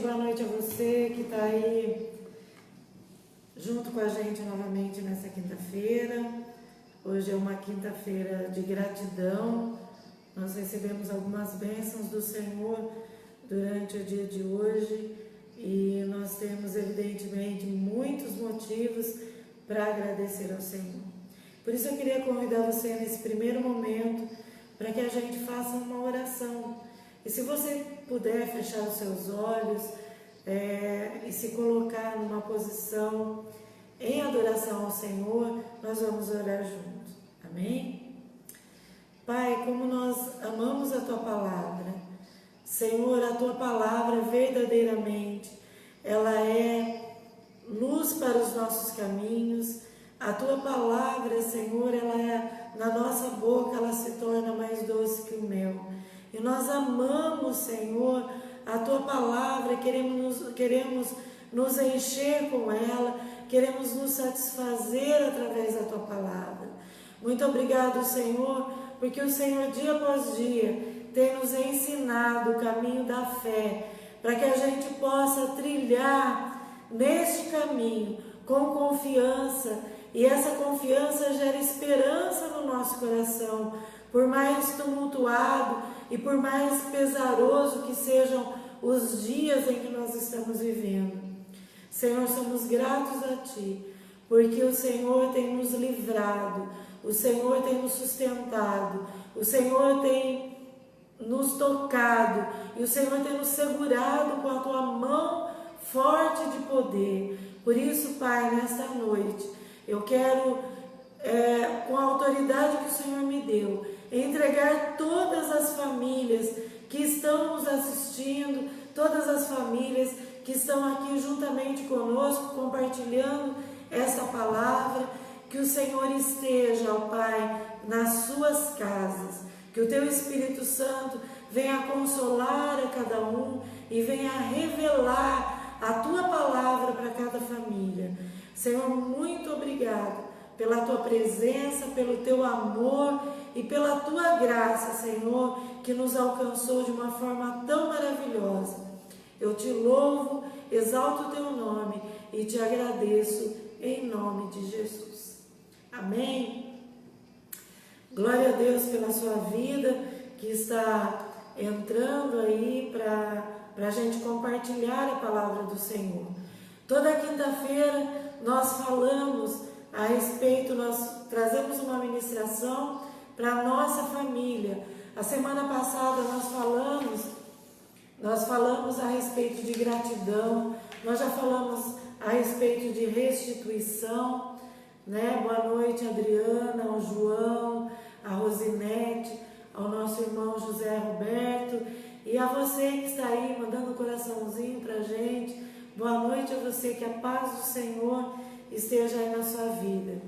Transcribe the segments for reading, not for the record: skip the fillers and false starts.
Boa noite a você que está aí junto com a gente novamente nessa quinta-feira. Hoje é uma quinta-feira de gratidão. Nós recebemos algumas bênçãos do Senhor durante o dia de hoje e nós temos evidentemente muitos motivos para agradecer ao Senhor. Por isso eu queria convidar você nesse primeiro momento para que a gente faça uma oração. E se você puder fechar os seus olhos e se colocar numa posição em adoração ao Senhor, nós vamos orar juntos. Amém? Pai, como nós amamos a Tua Palavra, Senhor, a Tua Palavra verdadeiramente, ela é luz para os nossos caminhos. A Tua Palavra, Senhor, ela é na nossa boca, ela se torna mais doce que o mel. E nós amamos, Senhor, a Tua Palavra, queremos nos encher com ela, queremos nos satisfazer através da Tua Palavra. Muito obrigado, Senhor, porque o Senhor, dia após dia, tem nos ensinado o caminho da fé, para que a gente possa trilhar neste caminho com confiança, e essa confiança gera esperança no nosso coração, por mais tumultuado e por mais pesaroso que sejam os dias em que nós estamos vivendo. Senhor, somos gratos a Ti, porque o Senhor tem nos livrado, o Senhor tem nos sustentado, o Senhor tem nos tocado e o Senhor tem nos segurado com a Tua mão forte de poder. Por isso, Pai, nesta noite, eu quero, com a autoridade que o Senhor me deu, entregar todas as famílias que estão nos assistindo, todas as famílias que estão aqui juntamente conosco, compartilhando essa palavra, que o Senhor esteja, ó Pai, nas suas casas, que o Teu Espírito Santo venha consolar a cada um e venha revelar a Tua palavra para cada família. Senhor, muito obrigado pela Tua presença, pelo Teu amor e pela Tua graça, Senhor, que nos alcançou de uma forma tão maravilhosa. Eu Te louvo, exalto o Teu nome e Te agradeço em nome de Jesus. Amém? Glória a Deus pela sua vida que está entrando aí para a gente compartilhar a palavra do Senhor. Toda quinta-feira nós falamos a respeito, nós trazemos uma ministração para a nossa família. A semana passada nós falamos a respeito de gratidão, nós já falamos a respeito de restituição, né? Boa noite, Adriana, ao João, a Rosinete, ao nosso irmão José Roberto e a você que está aí mandando um coraçãozinho para a gente. Boa noite a você, que a paz do Senhor esteja aí na sua vida.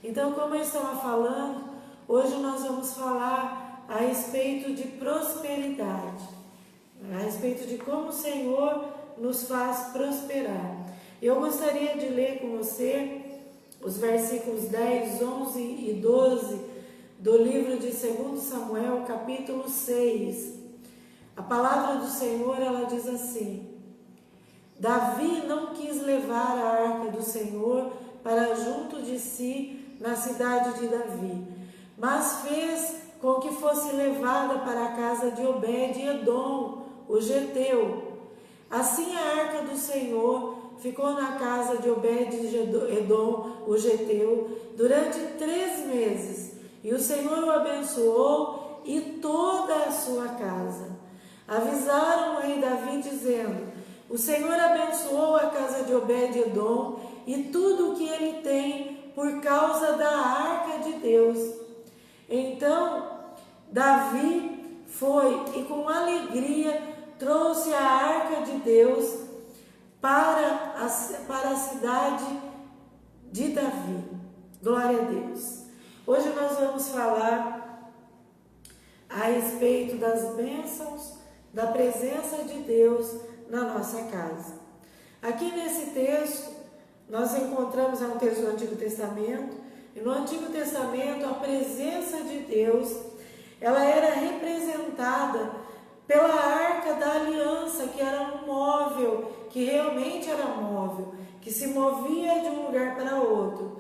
Então, como eu estava falando, hoje nós vamos falar a respeito de prosperidade, a respeito de como o Senhor nos faz prosperar. Eu gostaria de ler com você os versículos 10, 11 e 12 do livro de 2 Samuel, capítulo 6. A palavra do Senhor, ela diz assim: Davi não quis levar a arca do Senhor para junto de si na cidade de Davi, mas fez com que fosse levada para a casa de Obed-edom, o geteu. Assim a arca do Senhor ficou na casa de Obed-edom, o geteu, durante 3 meses, e o Senhor o abençoou e toda a sua casa. Avisaram o rei Davi, dizendo: o Senhor abençoou a casa de Obed-edom e tudo o que ele tem por causa da arca de Deus. Então Davi foi e com alegria trouxe a arca de Deus para a cidade de Davi. Glória a Deus. Hoje nós vamos falar a respeito das bênçãos da presença de Deus na nossa casa. Aqui nesse texto, nós encontramos um texto do Antigo Testamento, e no Antigo Testamento a presença de Deus, ela era representada pela Arca da Aliança, que era um móvel, que realmente era móvel, que se movia de um lugar para outro.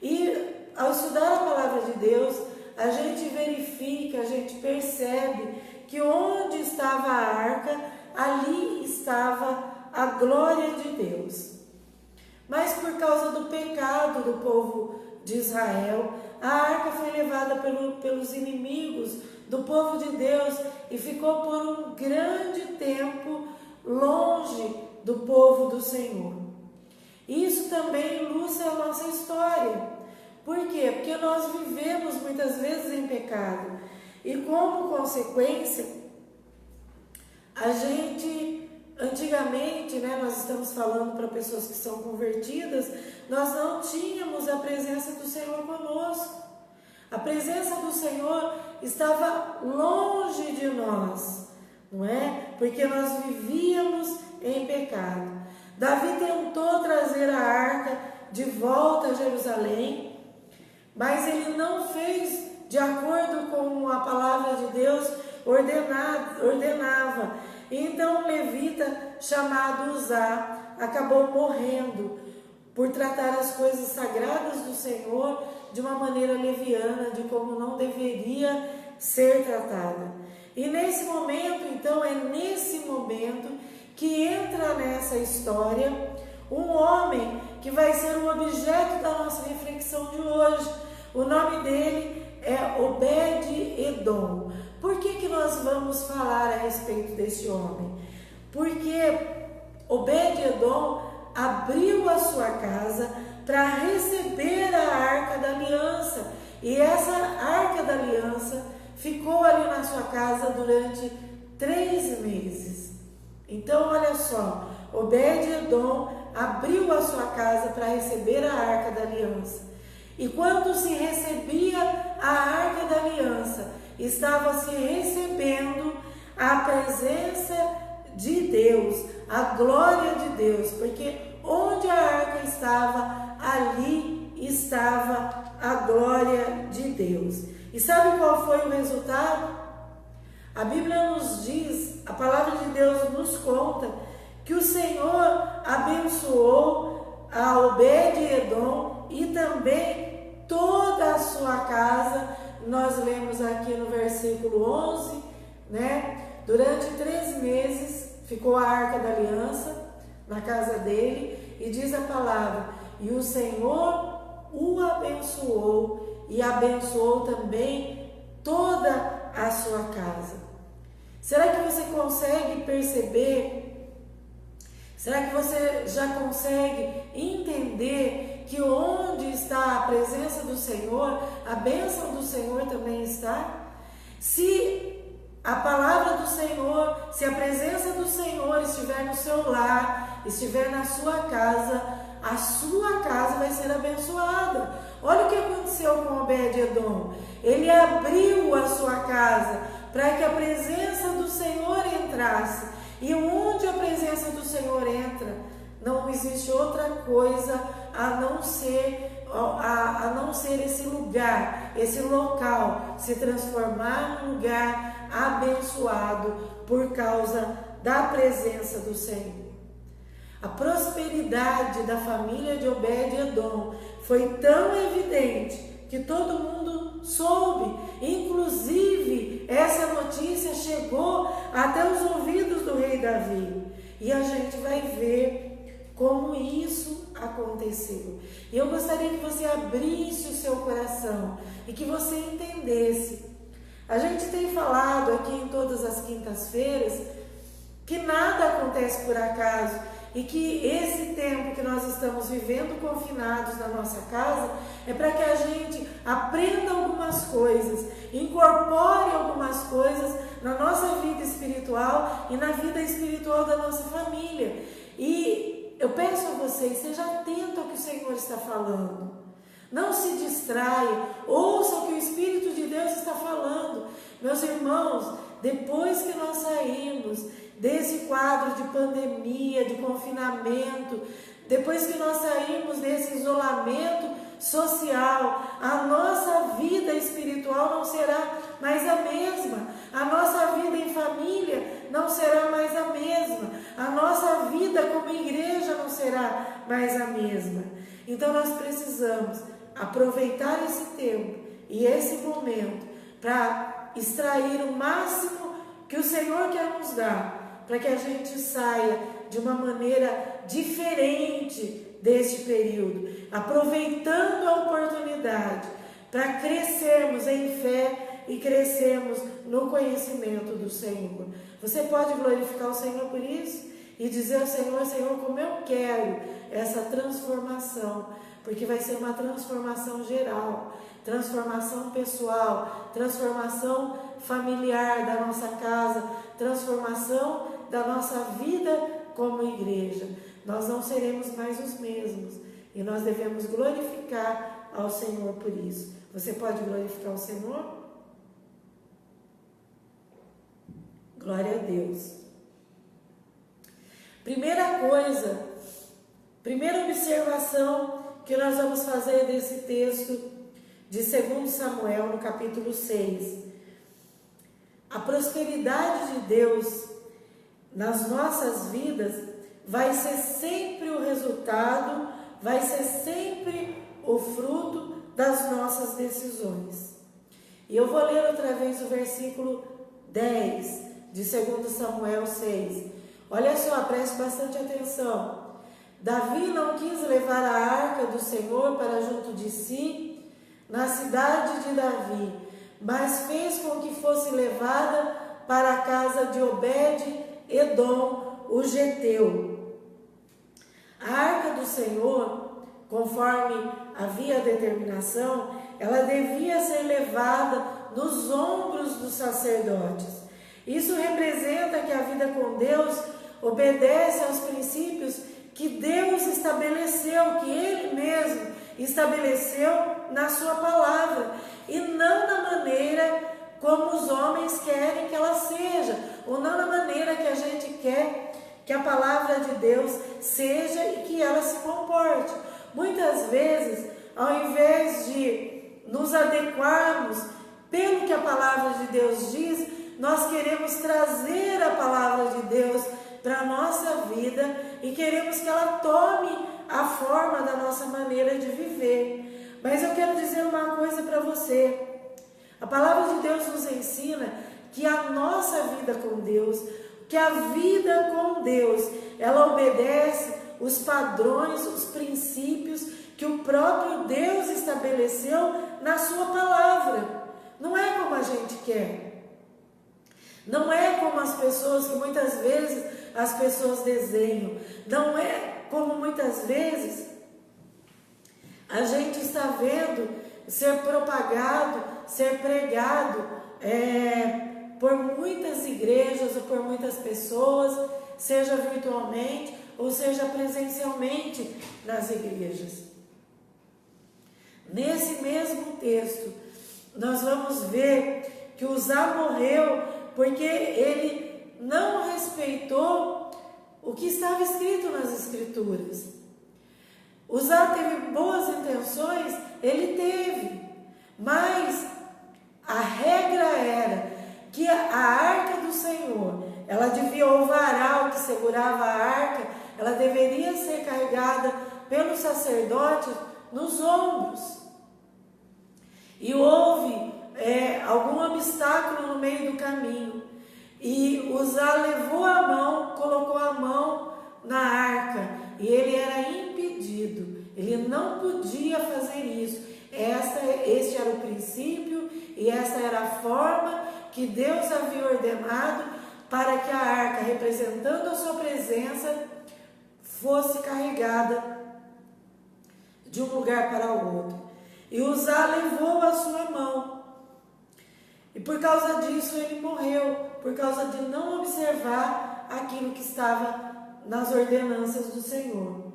E ao estudar a palavra de Deus, a gente verifica, a gente percebe que onde estava a arca, ali estava a glória de Deus. Mas por causa do pecado do povo de Israel, a arca foi levada pelos inimigos do povo de Deus e ficou por um grande tempo longe do povo do Senhor. Isso também ilustra a nossa história. Por quê? Porque nós vivemos muitas vezes em pecado e, como consequência, a gente, antigamente, nós estamos falando para pessoas que são convertidas, nós não tínhamos a presença do Senhor conosco. A presença do Senhor estava longe de nós, não é? Porque nós vivíamos em pecado. Davi tentou trazer a arca de volta a Jerusalém, mas ele não fez de acordo com a palavra de Deus ordenava. Então um levita chamado Uzá acabou morrendo por tratar as coisas sagradas do Senhor de uma maneira leviana, de como não deveria ser tratada. E nesse momento, então, é nesse momento que entra nessa história um homem que vai ser o objeto da nossa reflexão de hoje. O nome dele é Obed-Edom. Por que nós vamos falar a respeito desse homem? Porque Obed-Edom abriu a sua casa para receber a Arca da Aliança. E essa Arca da Aliança ficou ali na sua casa durante 3 meses. Então, olha só, Obed-Edom abriu a sua casa para receber a Arca da Aliança. E quando se recebia a Arca da Aliança, estava se recebendo a presença de Deus, a glória de Deus, porque onde a arca estava, ali estava a glória de Deus. E sabe qual foi o resultado? A Bíblia nos diz, a palavra de Deus nos conta, que o Senhor abençoou a Obed-Edom e também toda a sua casa. Nós lemos aqui no versículo 11, Durante 3 meses ficou a Arca da Aliança na casa dele, e diz a palavra, e o Senhor o abençoou e abençoou também toda a sua casa. Será que você consegue perceber? Será que você já consegue entender que onde está a presença do Senhor, a bênção do Senhor também está? Se a palavra do Senhor, se a presença do Senhor estiver no seu lar, estiver na sua casa, a sua casa vai ser abençoada. Olha o que aconteceu com Obed-Edom. Ele abriu a sua casa para que a presença do Senhor entrasse. E onde a presença do Senhor entra, não existe outra coisa a não ser esse lugar, esse local se transformar num lugar abençoado por causa da presença do Senhor. A prosperidade da família de Obed-Edom foi tão evidente que todo mundo soube. Inclusive, essa notícia chegou até os ouvidos do rei Davi. E a gente vai ver como isso aconteceu. E eu gostaria que você abrisse o seu coração e que você entendesse. A gente tem falado aqui em todas as quintas-feiras que nada acontece por acaso e que esse tempo que nós estamos vivendo confinados na nossa casa é para que a gente aprenda algumas coisas, incorpore algumas algumas coisas na nossa vida espiritual e na vida espiritual da nossa família. E eu peço a vocês, seja atento ao que o Senhor está falando. Não se distraia, ouça o que o Espírito de Deus está falando. Meus irmãos, depois que nós saímos desse quadro de pandemia, de confinamento, depois que nós saímos desse isolamento social, a nossa vida espiritual não será mais a mesma, a nossa vida em família não será mais a mesma, a nossa vida como igreja não será mais a mesma. Então nós precisamos aproveitar esse tempo e esse momento para extrair o máximo que o Senhor quer nos dar, para que a gente saia de uma maneira diferente deste período, aproveitando a oportunidade para crescermos em fé e crescermos no conhecimento do Senhor. Você pode glorificar o Senhor por isso e dizer ao Senhor: Senhor, como eu quero essa transformação, porque vai ser uma transformação geral, transformação pessoal, transformação familiar da nossa casa, transformação da nossa vida como igreja. Nós não seremos mais os mesmos e nós devemos glorificar ao Senhor por isso. Você pode glorificar o Senhor? Glória a Deus. Primeira coisa, primeira observação que nós vamos fazer desse texto de 2 Samuel, no capítulo 6. A prosperidade de Deus nas nossas vidas vai ser sempre o resultado, vai ser sempre o fruto das nossas decisões. E eu vou ler outra vez o versículo 10 de 2 Samuel 6. Olha só, preste bastante atenção. Davi não quis levar a arca do Senhor para junto de si, na cidade de Davi, mas fez com que fosse levada para a casa de Obed-Edom, o geteu. A arca do Senhor, conforme havia determinação, ela devia ser levada nos ombros dos sacerdotes. Isso representa que a vida com Deus obedece aos princípios que Deus estabeleceu, que Ele mesmo estabeleceu na sua palavra, e não na maneira como os homens querem que ela seja, ou não na maneira que a gente quer que a palavra de Deus seja e que ela se comporte. Muitas vezes, ao invés de nos adequarmos pelo que a palavra de Deus diz, nós queremos trazer a palavra de Deus para a nossa vida e queremos que ela tome a forma da nossa maneira de viver. Mas eu quero dizer uma coisa para você. A palavra de Deus nos ensina que a nossa vida com Deus, que a vida com Deus, ela obedece os padrões, os princípios que o próprio Deus estabeleceu na sua palavra. Não é como a gente quer. Não é como as pessoas, que muitas vezes as pessoas desenham. Não é como muitas vezes a gente está vendo ser propagado, ser pregado por muitas igrejas ou por muitas pessoas, seja virtualmente ou seja presencialmente nas igrejas. Nesse mesmo texto, nós vamos ver que Uzá morreu porque ele não respeitou o que estava escrito nas Escrituras. Uzá teve boas intenções, ele teve, mas a regra era que a arca do Senhor, ela devia, o varal que segurava a arca, ela deveria ser carregada pelos sacerdotes nos ombros. E houve algum obstáculo no meio do caminho. E Uzá levou a mão, colocou a mão na arca, e ele era impedido. Ele não podia fazer isso. Este era o princípio e essa era a forma que Deus havia ordenado para que a arca, representando a sua presença, fosse carregada de um lugar para o outro. E Uzá levou a sua mão. E por causa disso ele morreu, por causa de não observar aquilo que estava nas ordenanças do Senhor.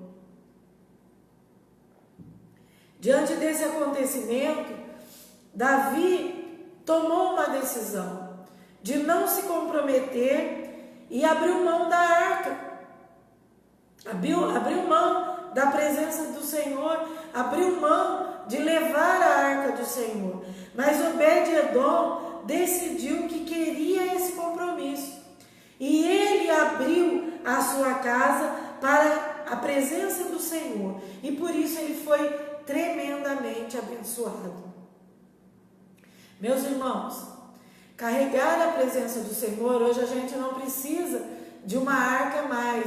Diante desse acontecimento, Davi tomou uma decisão de não se comprometer e abriu mão da arca. Abriu mão da presença do Senhor, abriu mão de levar a arca do Senhor. Mas Obed-Edom decidiu que queria esse compromisso. E ele abriu a sua casa para a presença do Senhor. E por isso ele foi tremendamente abençoado. Meus irmãos, carregar a presença do Senhor, hoje a gente não precisa de uma arca mais,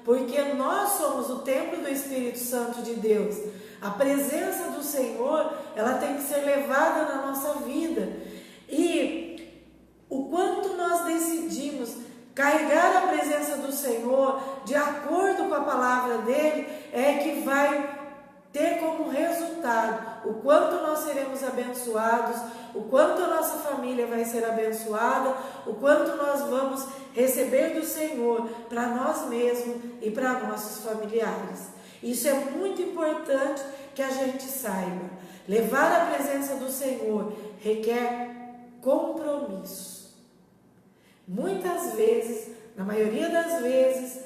porque nós somos o templo do Espírito Santo de Deus. A presença do Senhor, ela tem que ser levada na nossa vida. E o quanto nós decidimos carregar a presença do Senhor de acordo com a palavra dele, é que vai ter como resultado o quanto nós seremos abençoados, o quanto a nossa família vai ser abençoada, o quanto nós vamos receber do Senhor para nós mesmos e para nossos familiares. Isso é muito importante que a gente saiba. Levar a presença do Senhor requer compromisso. Muitas vezes, na maioria das vezes,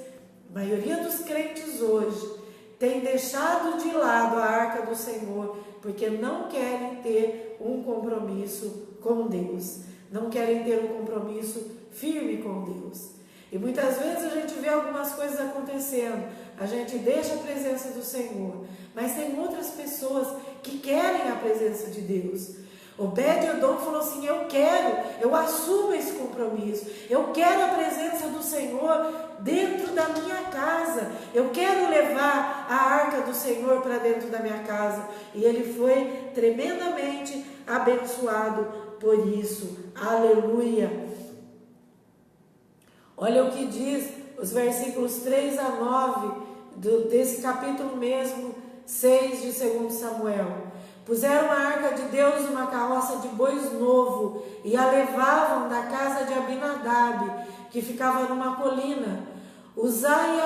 a maioria dos crentes hoje tem deixado de lado a arca do Senhor porque não querem ter um compromisso com Deus, não querem ter um compromisso firme com Deus. E muitas vezes a gente vê algumas coisas acontecendo, a gente deixa a presença do Senhor, mas tem outras pessoas que querem a presença de Deus. Obed-Edom falou assim: eu assumo esse compromisso, eu quero a presença do Senhor dentro da minha casa, eu quero levar a arca do Senhor para dentro da minha casa. E ele foi tremendamente abençoado por isso. Aleluia! Olha o que diz os versículos 3 a 9 desse capítulo mesmo, 6 de 2 Samuel. Puseram a arca de Deus numa carroça de bois novo e a levavam da casa de Abinadab, que ficava numa colina. Uzai e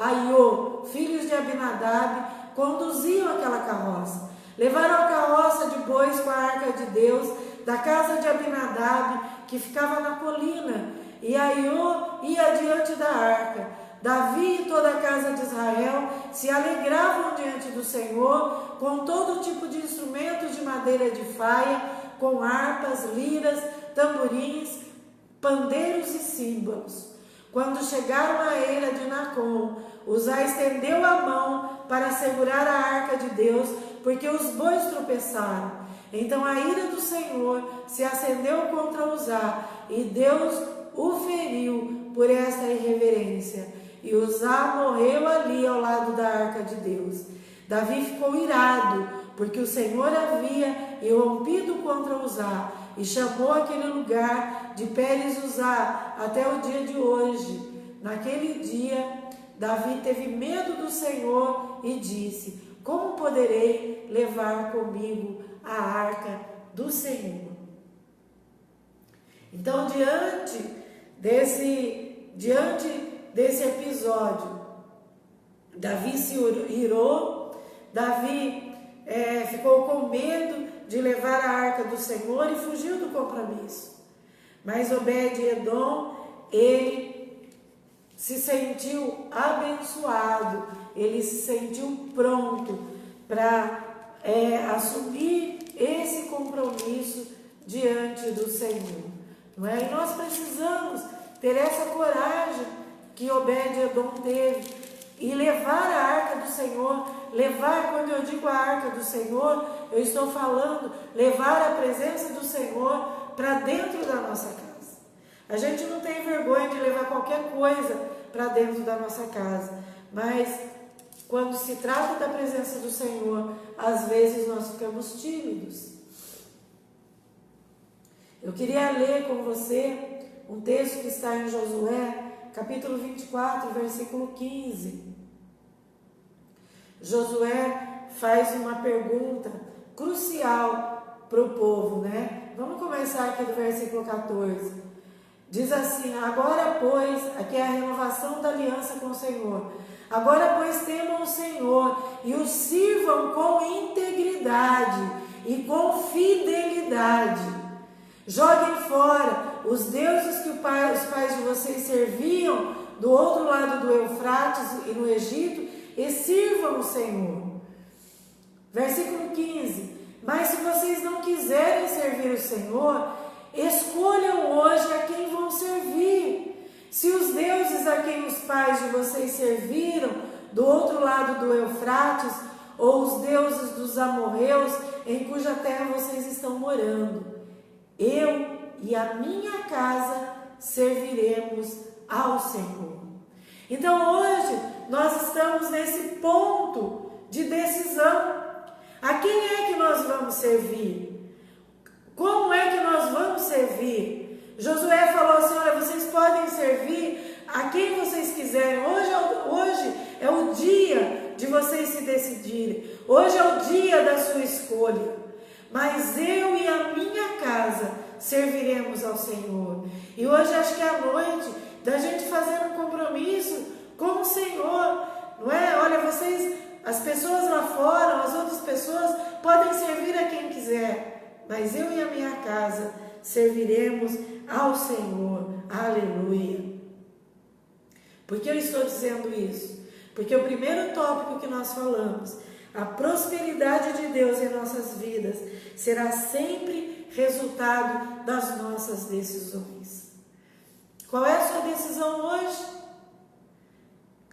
Aiô, filhos de Abinadab, conduziam aquela carroça. Levaram a carroça de bois com a arca de Deus da casa de Abinadab, que ficava na colina, e Aiô ia diante da arca. Davi e toda a casa de Israel se alegravam diante do Senhor com todo tipo de instrumentos de madeira de faia, com harpas, liras, tamborins, pandeiros e símbolos. Quando chegaram à eira de Nacon, Uzai estendeu a mão para segurar a arca de Deus, porque os bois tropeçaram. Então a ira do Senhor se acendeu contra Uzá, e Deus o feriu por esta irreverência. E Uzá morreu ali ao lado da arca de Deus. Davi ficou irado, porque o Senhor havia irrompido contra Uzá, e chamou aquele lugar de Pérez Uzá até o dia de hoje. Naquele dia, Davi teve medo do Senhor e disse: como poderei levar comigo a arca do Senhor? Então, diante desse episódio, Davi se irou, Davi ficou com medo de levar a arca do Senhor e fugiu do compromisso. Mas Obed-Edom, ele se sentiu abençoado, ele se sentiu pronto para assumir esse compromisso diante do Senhor. Não é? E nós precisamos ter essa coragem que Obed-Edom teve e levar a arca do Senhor. Levar, quando eu digo a arca do Senhor, eu estou falando levar a presença do Senhor para dentro da nossa casa. A gente não tem vergonha de levar qualquer coisa para dentro da nossa casa, mas quando se trata da presença do Senhor, às vezes nós ficamos tímidos. Eu queria ler com você um texto que está em Josué, capítulo 24, versículo 15. Josué faz uma pergunta crucial para o povo, né? Vamos começar aqui do versículo 14. Diz assim: agora, pois, aqui é a renovação da aliança com o Senhor. Agora, pois, temam o Senhor e o sirvam com integridade e com fidelidade. Joguem fora os deuses que os pais de vocês serviam do outro lado do Eufrates e no Egito e sirvam o Senhor. Versículo 15. Mas se vocês não quiserem servir o Senhor, escolham hoje a quem vão servir. Se os deuses a quem os pais de vocês serviram do outro lado do Eufrates, ou os deuses dos amorreus em cuja terra vocês estão morando, eu e a minha casa serviremos ao Senhor. Então hoje nós estamos nesse ponto de decisão. A quem é que nós vamos servir? Como é que nós vamos servir? Josué falou assim: olha, vocês podem servir a quem vocês quiserem. Hoje é o dia de vocês se decidirem. Hoje é o dia da sua escolha. Mas eu e a minha casa serviremos ao Senhor. E hoje acho que é a noite da gente fazer um compromisso com o Senhor. Não é? Olha, vocês... As pessoas lá fora, as outras pessoas podem servir a quem quiser, mas eu e a minha casa serviremos ao Senhor. Aleluia. Por que eu estou dizendo isso? Porque o primeiro tópico que nós falamos, a prosperidade de Deus em nossas vidas, será sempre resultado das nossas decisões. Qual é a sua decisão hoje?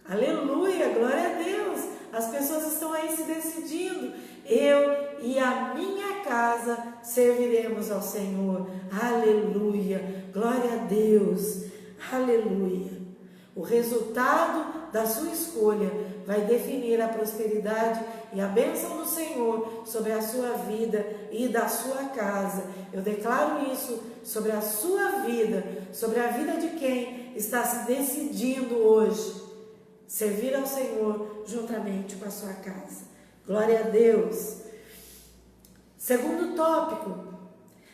Aleluia, glória a Deus. As pessoas estão aí se decidindo. Eu e a minha casa serviremos ao Senhor. Aleluia. Glória a Deus. Aleluia. O resultado da sua escolha vai definir a prosperidade e a bênção do Senhor sobre a sua vida e da sua casa. Eu declaro isso sobre a sua vida, sobre a vida de quem está se decidindo hoje servir ao Senhor juntamente com a sua casa. Glória a Deus. Segundo tópico,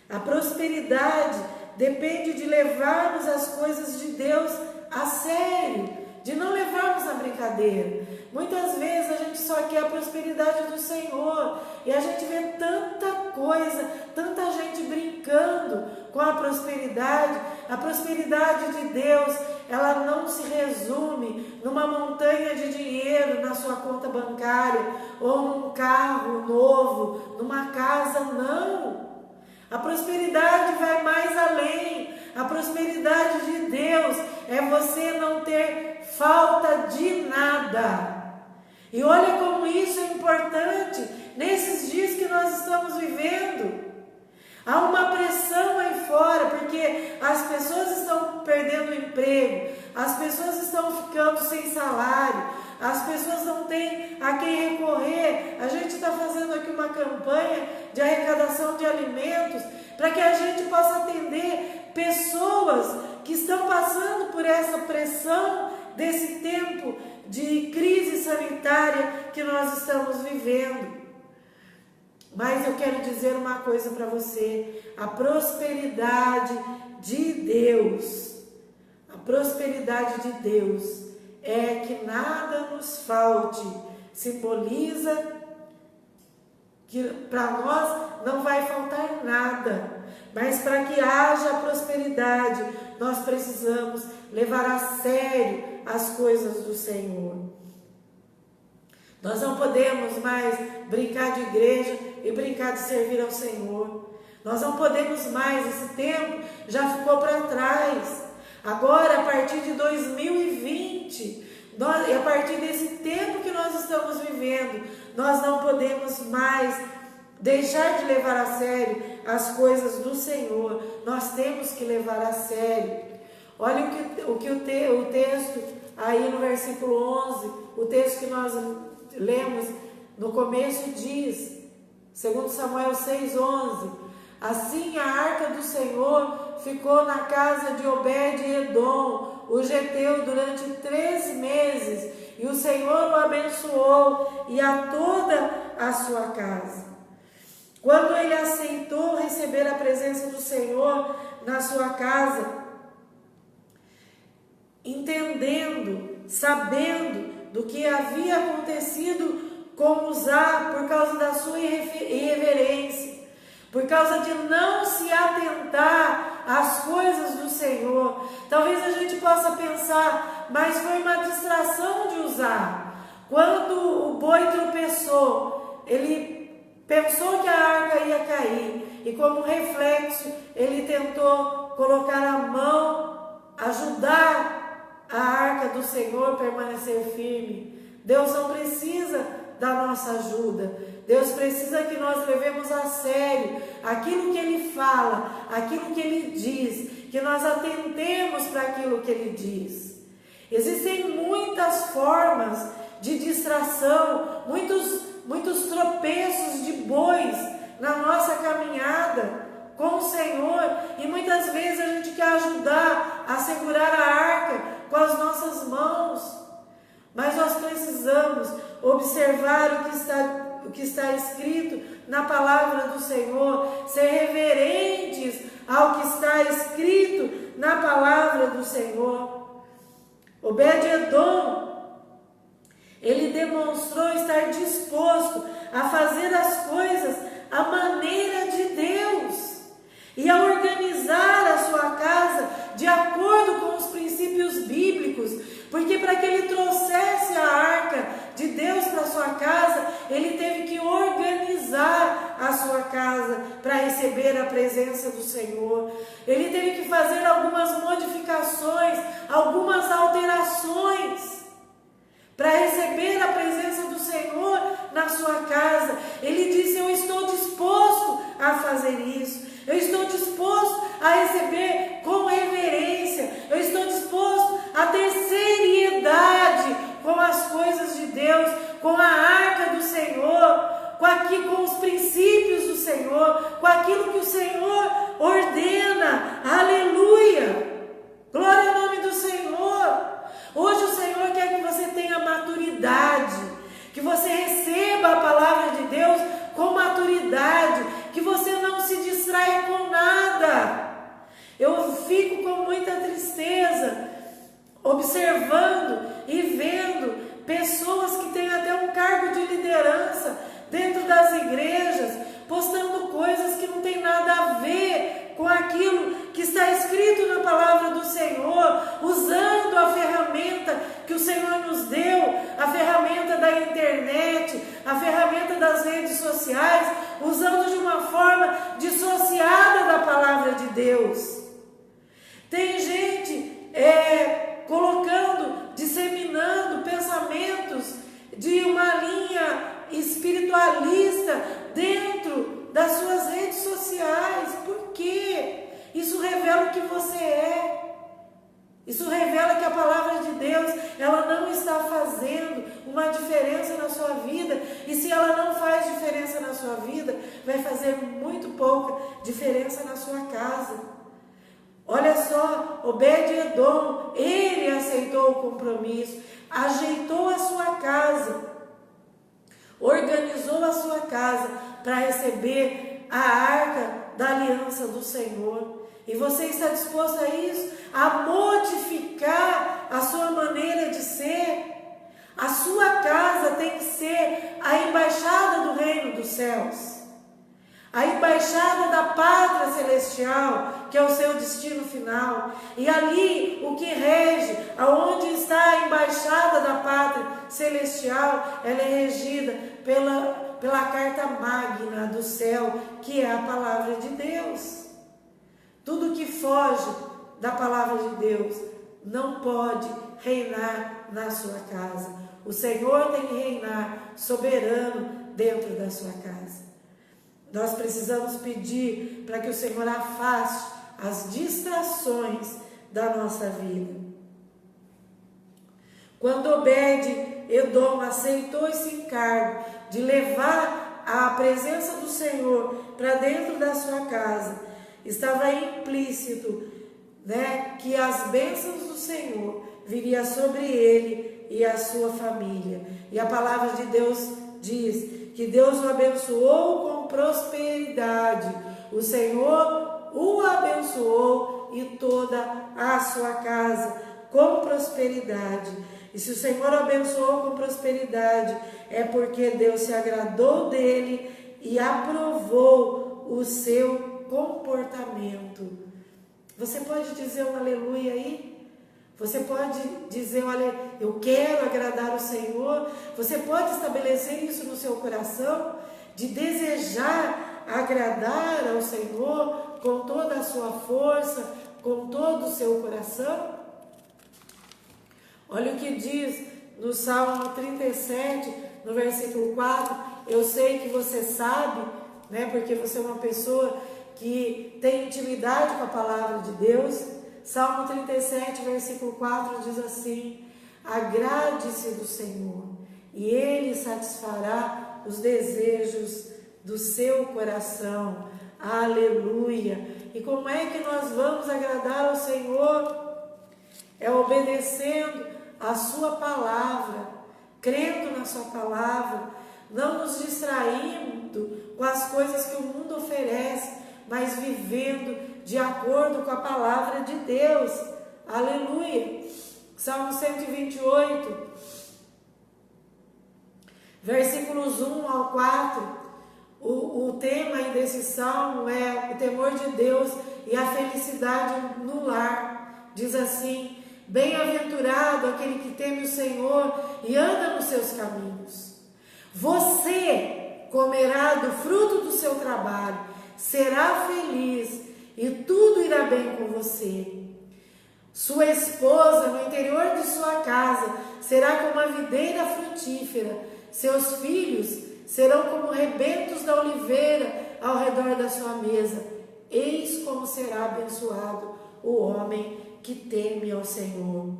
a prosperidade depende de levarmos as coisas de Deus a sério, de não levarmos na brincadeira. Muitas vezes a gente só quer a prosperidade do Senhor e a gente vê tanta coisa, tanta gente brincando com a prosperidade. A prosperidade de Deus, ela não se resume numa montanha de dinheiro na sua conta bancária ou num carro novo, numa casa, não. A prosperidade vai mais além. A prosperidade de Deus é você não ter falta de nada. E olha como isso é importante nesses dias que nós estamos vivendo. Há uma pressão aí fora, porque as pessoas estão perdendo o emprego, as pessoas estão ficando sem salário, as pessoas não têm a quem recorrer. A gente está fazendo aqui uma campanha de arrecadação de alimentos para que a gente possa atender pessoas que estão passando por essa pressão desse tempo de crise sanitária que nós estamos vivendo. Mas eu quero dizer uma coisa para você: a prosperidade de Deus, a prosperidade de Deus é que nada nos falte, simboliza que para nós não vai faltar nada, mas para que haja prosperidade, nós precisamos levar a sério as coisas do Senhor. Nós não podemos mais brincar de igreja e brincar de servir ao Senhor. Nós não podemos mais, esse tempo já ficou para trás. Agora, a partir de 2020, e a partir desse tempo que nós estamos vivendo, nós não podemos mais deixar de levar a sério as coisas do Senhor. Nós temos que levar a sério. Olha o texto aí no versículo 11, o texto que nós lemos no começo diz, 2 Samuel 6,11: assim a arca do Senhor ficou na casa de Obed-edom, o geteu, durante 3 meses, e o Senhor o abençoou e a toda a sua casa. quando ele aceitou receber a presença do Senhor na sua casa, entendendo, sabendo do que havia acontecido com Uzá por causa da sua irreverência, por causa de não se atentar às coisas do Senhor. Talvez a gente possa pensar, mas foi uma distração de Uzá. Quando o boi tropeçou, ele pensou que a arca ia cair, e como reflexo, ele tentou colocar a mão, ajudar a arca do Senhor a permanecer firme. Deus não precisa da nossa ajuda. Deus precisa que nós levemos a sério aquilo que Ele fala, aquilo que Ele diz, que nós atentemos para aquilo que Ele diz. Existem muitas formas de distração, muitos tropeços de bois na nossa caminhada com o Senhor, e muitas vezes a gente quer ajudar a segurar a arca com as nossas mãos, mas nós precisamos observar o que está escrito na palavra do Senhor, ser reverentes ao que está escrito na palavra do Senhor. Obed-Edom, ele demonstrou estar disposto a fazer as coisas à maneira de Deus e a organizar a sua casa de acordo com os princípios bíblicos, porque para que ele trouxesse a arca de Deus para sua casa, ele teve que organizar a sua casa para receber a presença do Senhor. Ele teve que fazer algumas modificações, algumas alterações para receber a presença do Senhor na sua casa. Ele disse: eu estou disposto a fazer isso, eu estou disposto a receber com reverência, eu estou disposto a ter seriedade com as coisas de Deus, com a arca do Senhor, com os princípios do Senhor, com aquilo que o Senhor ordena. Aleluia! Glória ao nome do Senhor. Hoje o Senhor quer que você tenha maturidade, que você receba a palavra de Deus com maturidade, que você não se distraia com nada. Eu fico com muita tristeza observando e vendo pessoas que têm até um cargo de liderança dentro das igrejas, postando coisas que não tem nada a ver com aquilo que está escrito na palavra do Senhor, usando a ferramenta que o Senhor nos deu, a ferramenta da internet, a ferramenta das redes sociais, usando de uma forma dissociada da palavra de Deus. Tem gente colocando, disseminando pensamentos de uma linha espiritualista dentro das suas redes sociais. Por quê? Isso revela o que você é. Isso revela que a palavra de Deus, ela não está fazendo uma diferença na sua vida. E se ela não faz diferença na sua vida, vai fazer muito pouca diferença na sua casa. Olha só, Obed-Edom, ele aceitou o compromisso, ajeitou a sua casa, organizou a sua casa para receber a arca da aliança do Senhor. E você está disposto a isso? A modificar a sua maneira de ser? A sua casa tem que ser a embaixada do reino dos céus, a embaixada da pátria celestial, que é o seu destino final. E ali o que rege, aonde está a embaixada da pátria celestial, ela é regida pela carta magna do céu, que é a palavra de Deus. Tudo que foge da palavra de Deus não pode reinar na sua casa. O Senhor tem que reinar soberano dentro da sua casa. Nós precisamos pedir para que o Senhor afaste as distrações da nossa vida. Quando Obed-Edom aceitou esse encargo de levar a presença do Senhor para dentro da sua casa, estava implícito, que as bênçãos do Senhor viriam sobre ele e a sua família. E a palavra de Deus diz que Deus o abençoou com com prosperidade. O Senhor o abençoou e toda a sua casa com prosperidade. E se o Senhor o abençoou com prosperidade, é porque Deus se agradou dele e aprovou o seu comportamento. Você pode dizer um aleluia aí? Você pode dizer, olha, eu quero agradar o Senhor. Você pode estabelecer isso no seu coração, de desejar agradar ao Senhor com toda a sua força, com todo o seu coração? Olha o que diz no Salmo 37, no versículo 4. Eu sei que você sabe, né, porque você é uma pessoa que tem intimidade com a palavra de Deus. Salmo 37, versículo 4 diz assim: agrade-se do Senhor, e Ele satisfará os desejos do seu coração. Aleluia! E como é que nós vamos agradar ao Senhor? É obedecendo a sua palavra, crendo na sua palavra, não nos distraindo com as coisas que o mundo oferece, mas vivendo de acordo com a palavra de Deus. Aleluia! Salmo 128, versículos 1 ao 4. O tema aí desse salmo é o temor de Deus e a felicidade no lar. Diz assim: bem-aventurado aquele que teme o Senhor e anda nos seus caminhos. Você comerá do fruto do seu trabalho, será feliz e tudo irá bem com você. Sua esposa no interior de sua casa será como a videira frutífera, seus filhos serão como rebentos da oliveira ao redor da sua mesa. Eis como será abençoado o homem que teme ao Senhor.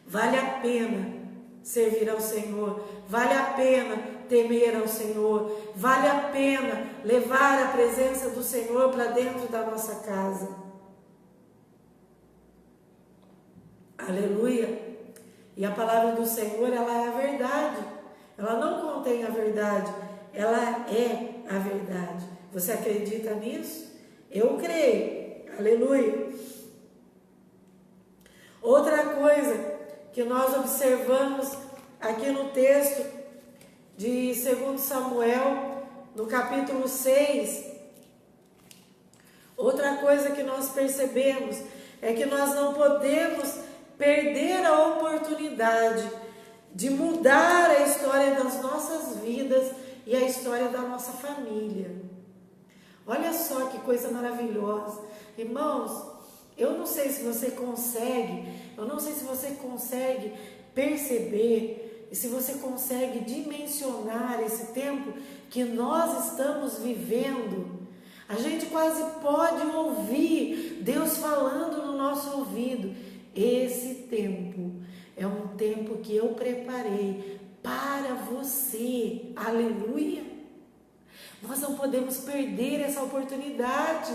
Vale a pena servir ao Senhor, vale a pena temer ao Senhor, vale a pena levar a presença do Senhor para dentro da nossa casa. Aleluia! E a palavra do Senhor, ela é a verdade. Ela não contém a verdade, ela é a verdade. Você acredita nisso? Eu creio. Aleluia! Outra coisa que nós observamos aqui no texto de 2 Samuel, no capítulo 6, outra coisa que nós percebemos é que nós não podemos perder a oportunidade de mudar a história das nossas vidas e a história da nossa família. Olha só que coisa maravilhosa. Irmãos, eu não sei se você consegue perceber e se você consegue dimensionar esse tempo que nós estamos vivendo. A gente quase pode ouvir Deus falando no nosso ouvido. Esse tempo é um tempo que eu preparei para você. Aleluia! Nós não podemos perder essa oportunidade.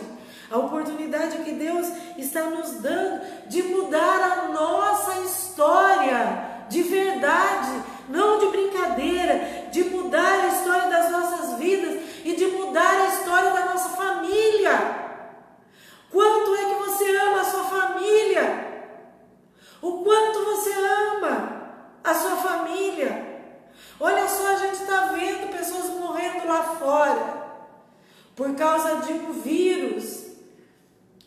A oportunidade que Deus está nos dando de mudar a nossa história de verdade, não de brincadeira, de mudar a história das nossas vidas e de mudar a história da nossa família. Quanto é que você ama a sua família? O quanto você ama a sua família? Olha só, a gente está vendo pessoas morrendo lá fora por causa de um vírus,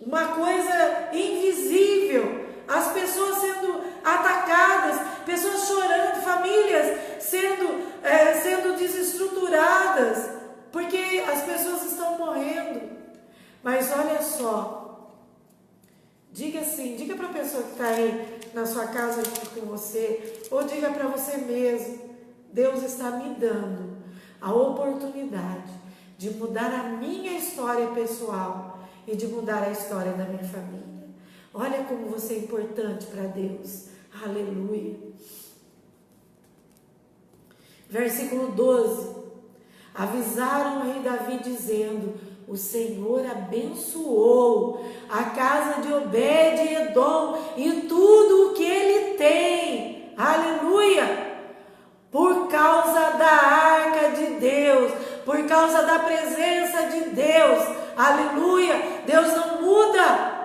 uma coisa invisível, as pessoas sendo atacadas, pessoas chorando, famílias sendo desestruturadas, porque as pessoas estão morrendo. Mas olha só, diga para a pessoa que está aí na sua casa junto com você, ou diga para você mesmo: Deus está me dando a oportunidade de mudar a minha história pessoal e de mudar a história da minha família. Olha como você é importante para Deus. Aleluia. Versículo 12. Avisaram o rei Davi dizendo: o Senhor abençoou a casa de Obed-edom e tudo o que ele tem. Aleluia! Por causa da arca de Deus, por causa causa da presença de Deus. Aleluia! Deus não muda.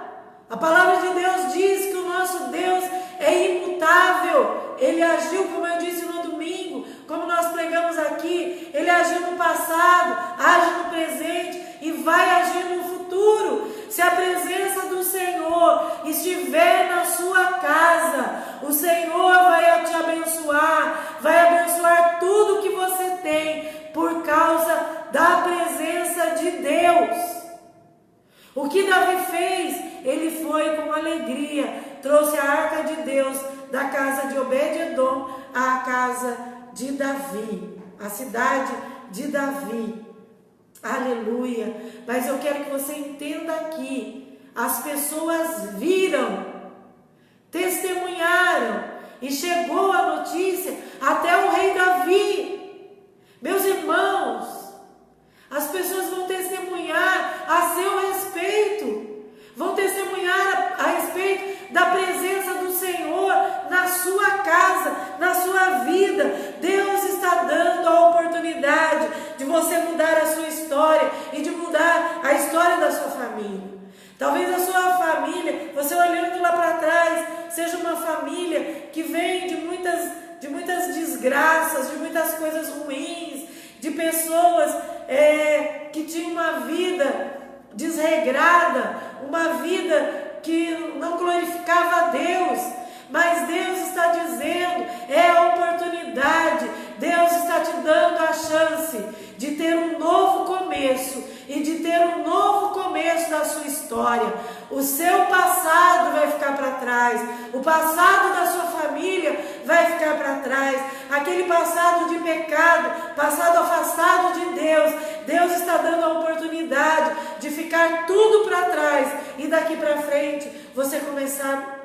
A palavra de Deus diz que o nosso Deus é imutável. Ele agiu, como eu disse no domingo, como nós pregamos aqui, Ele agiu no passado, age no presente e vai agir no futuro. Se a presença do Senhor estiver na sua casa, o Senhor vai te abençoar, vai abençoar tudo que você tem por causa da presença de Deus. O que Davi fez? Ele foi com alegria, trouxe a arca de Deus da casa de Obed-edom à casa de Davi, a cidade de Davi. Aleluia! Mas eu quero que você entenda aqui, as pessoas viram, testemunharam e chegou a notícia até o rei Davi. Meus irmãos, as pessoas vão testemunhar a seu respeito, vão testemunhar a respeito da presença do Senhor na sua casa, na sua vida. Deus está dando a oportunidade de você mudar a sua história e de mudar a história da sua família. Talvez a sua família, você olhando lá para trás, seja uma família que vem de muitas desgraças, de muitas coisas ruins, de pessoas que tinham uma vida desregrada, uma vida que não glorificava a Deus. Mas Deus está dizendo, é a oportunidade, Deus está te dando a chance de ter um novo começo e de ter um novo começo da sua história. O seu passado vai ficar para trás, o passado da sua família vai ficar para trás, aquele passado de pecado, passado afastado de Deus. Deus está dando a oportunidade de ficar tudo para trás e daqui para frente você começar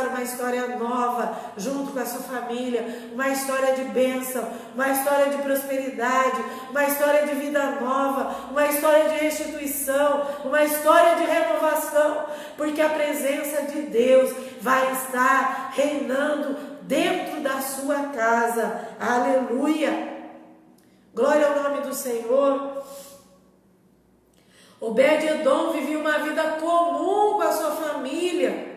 uma história nova junto com a sua família, uma história de bênção, uma história de prosperidade, uma história de vida nova, uma história de restituição, uma história de renovação, porque a presença de Deus vai estar reinando dentro da sua casa. Aleluia! Glória ao nome do Senhor. Obed-edom vivia uma vida comum com a sua família.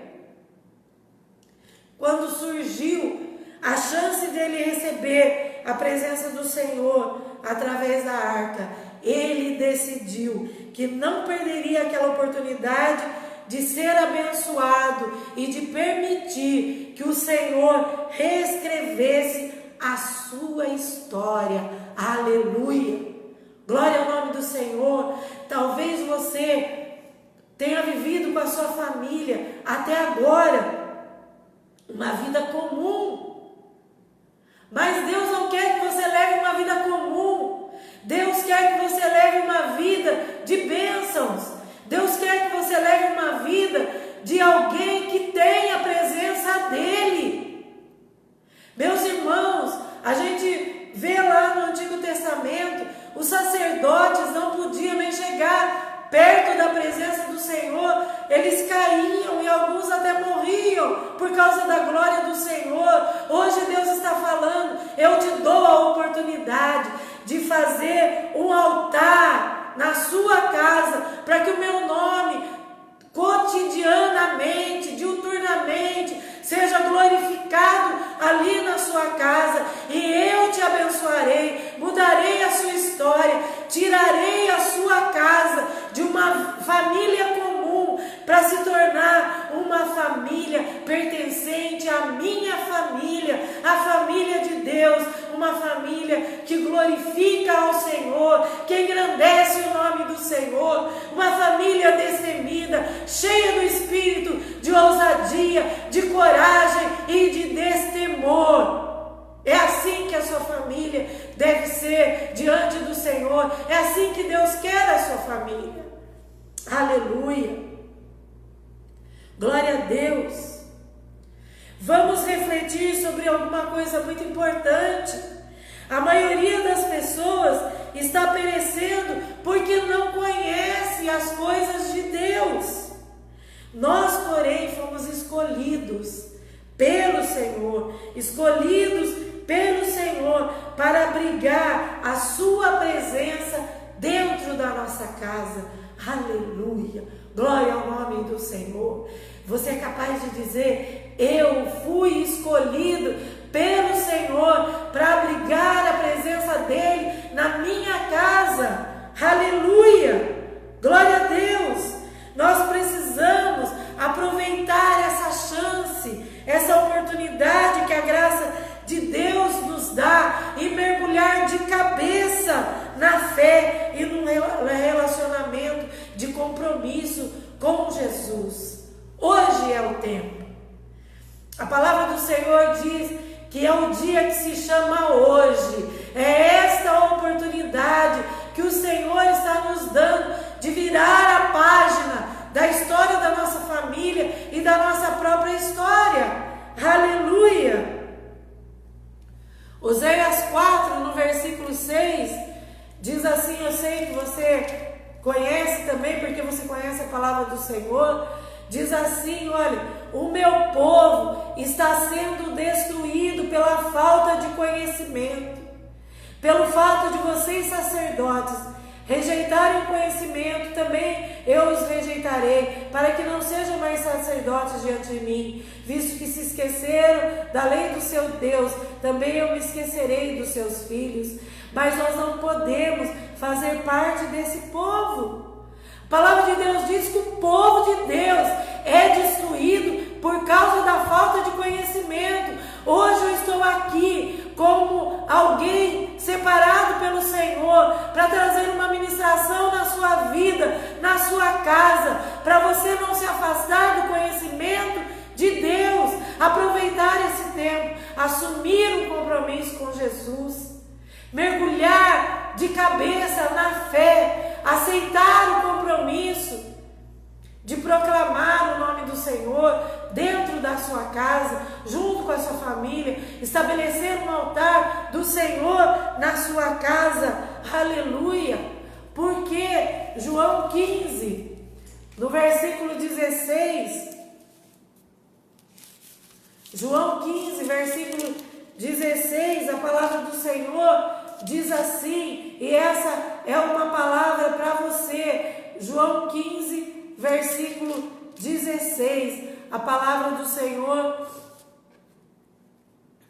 Quando surgiu a chance dele receber a presença do Senhor através da arca, ele decidiu que não perderia aquela oportunidade de ser abençoado e de permitir que o Senhor reescrevesse a sua história. Aleluia! Glória ao nome do Senhor. Talvez você tenha vivido com a sua família até agora uma vida comum, mas Deus não quer que você leve uma vida comum. Deus quer que você leve uma vida de bênçãos. Deus quer que você leve uma vida de alguém que tem a presença dele. Meus irmãos, a gente vê lá no Antigo Testamento, os sacerdotes não podiam nem chegar perto da presença do Senhor, eles caíam e alguns até morriam por causa da glória do Senhor. Hoje Deus está falando, eu te dou a oportunidade de fazer um altar na sua casa, para que o meu nome cotidianamente, diuturnamente, seja glorificado ali na sua casa, e eu te abençoarei, mudarei a sua história, tirarei a sua casa de uma família comum para se tornar uma família pertencente à minha família, a família de Deus, uma família que glorifica ao Senhor, que engrandece o nome do Senhor, uma família destemida, cheia do espírito de ousadia, de coragem e de destemor. É assim que a sua família deve ser diante do Senhor. É assim que Deus quer a sua família. Aleluia. Glória a Deus. Vamos refletir sobre alguma coisa muito importante. A maioria das pessoas está perecendo porque não conhece as coisas de Deus. Nós, porém, fomos escolhidos pelo Senhor, escolhidos pelo Senhor para abrigar a sua presença dentro da nossa casa. Aleluia, glória ao nome do Senhor. Você é capaz de dizer: eu fui escolhido pelo Senhor para abrigar a presença dele na minha casa. Aleluia, glória a Deus. Nós precisamos aproveitar essa chance, essa oportunidade que a graça de Deus nos dá e mergulhar de cabeça na fé e num relacionamento de compromisso com Jesus. Hoje é o tempo. A palavra do Senhor diz que é o dia que se chama hoje. É esta oportunidade que o Senhor está nos dando de virar a página da história da nossa família e da nossa própria história. Aleluia! Oséias 4, no versículo 6, diz assim, eu sei que você conhece também, porque você conhece a palavra do Senhor, diz assim, olha, o meu povo está sendo destruído pela falta de conhecimento, pelo fato de vocês sacerdotes rejeitarem o conhecimento, também eu os rejeitarei, para que não sejam mais sacerdotes diante de mim, visto que se esqueceram da lei do seu Deus, também eu me esquecerei dos seus filhos. Mas nós não podemos fazer parte desse povo. A palavra de Deus diz que o povo de Deus é destruído por causa da falta de conhecimento. Hoje eu estou aqui como alguém separado pelo Senhor para trazer uma ministração na sua vida, na sua casa, para você não se afastar do conhecimento de Deus, aproveitar esse tempo, assumir um compromisso com Jesus, mergulhar de cabeça na fé, aceitar o compromisso de proclamar o nome do Senhor dentro da sua casa, junto com a sua família, estabelecer um altar do Senhor na sua casa. Aleluia! Porque João 15, no versículo 16, João 15, versículo 16, a palavra do Senhor diz assim, e essa é uma palavra para você. João 15, versículo 16, a palavra do Senhor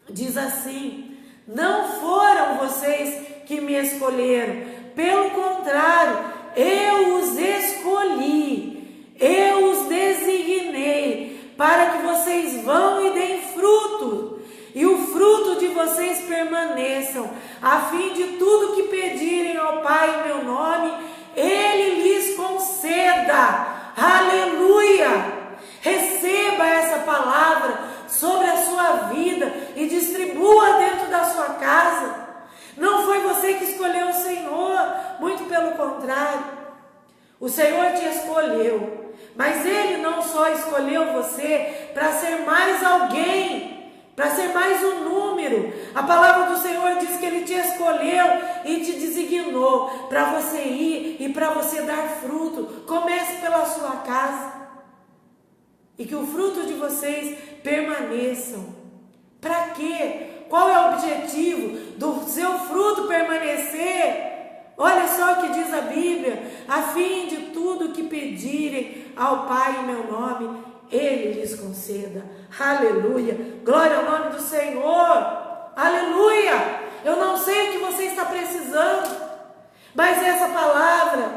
diz assim: não foram vocês que me escolheram, pelo contrário, eu os escolhi, eu os designei, para que vocês vão e deem fruto, e o fruto de vocês permaneçam, a fim de tudo que pedirem ao Pai em meu nome, Ele lhes conceda. Aleluia! Receba essa palavra sobre a sua vida e distribua dentro da sua casa. Não foi você que escolheu o Senhor, muito pelo contrário. O Senhor te escolheu, mas Ele não só escolheu você para ser mais alguém, para ser mais um número. A palavra do Senhor diz que Ele te escolheu e te designou para você ir e para você dar fruto. Comece pela sua casa e que o fruto de vocês permaneçam. Para quê? Qual é o objetivo do seu fruto permanecer? Olha só o que diz a Bíblia: a fim de tudo que pedirem ao Pai em meu nome, Ele lhes conceda. Aleluia, glória ao nome do Senhor. Aleluia. Eu não sei o que você está precisando, mas essa palavra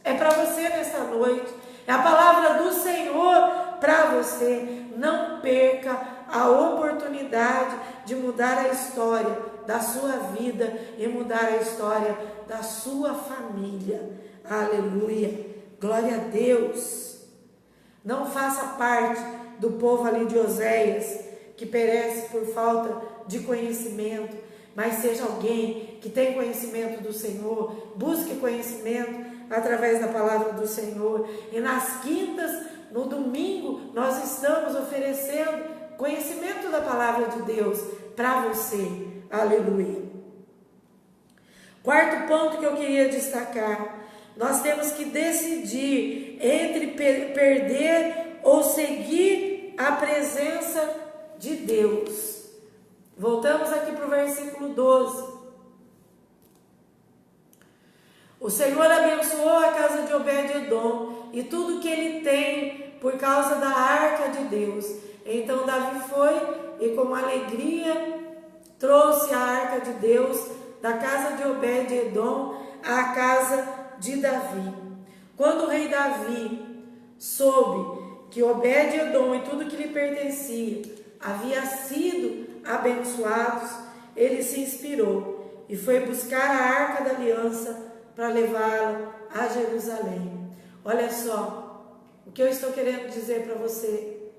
é para você nesta noite. É a palavra do Senhor para você. Não perca a oportunidade de mudar a história da sua vida e mudar a história da sua família. Aleluia, glória a Deus. Não faça parte do povo ali de Oséias, que perece por falta de conhecimento, mas seja alguém que tem conhecimento do Senhor. Busque conhecimento através da palavra do Senhor. E nas quintas, no domingo, nós estamos oferecendo conhecimento da palavra de Deus para você. Aleluia. Quarto ponto que eu queria destacar: nós temos que decidir entre perder ou seguir a presença de Deus. Voltamos aqui para o versículo 12. O Senhor abençoou a casa de Obed-edom e tudo que ele tem por causa da arca de Deus. Então Davi foi e com alegria trouxe a arca de Deus da casa de Obed-edom à casa de Davi. Quando o rei Davi soube que Obed-edom e tudo que lhe pertencia havia sido abençoados, ele se inspirou e foi buscar a arca da aliança para levá-la a Jerusalém. Olha só o que eu estou querendo dizer para você.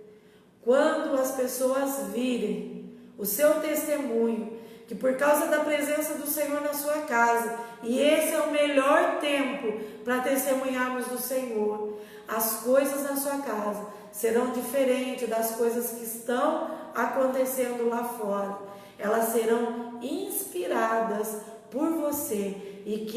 Quando as pessoas virem o seu testemunho, que por causa da presença do Senhor na sua casa, e esse é o melhor tempo para testemunharmos do Senhor, as coisas na sua casa serão diferentes das coisas que estão acontecendo lá fora. Elas serão inspiradas por você e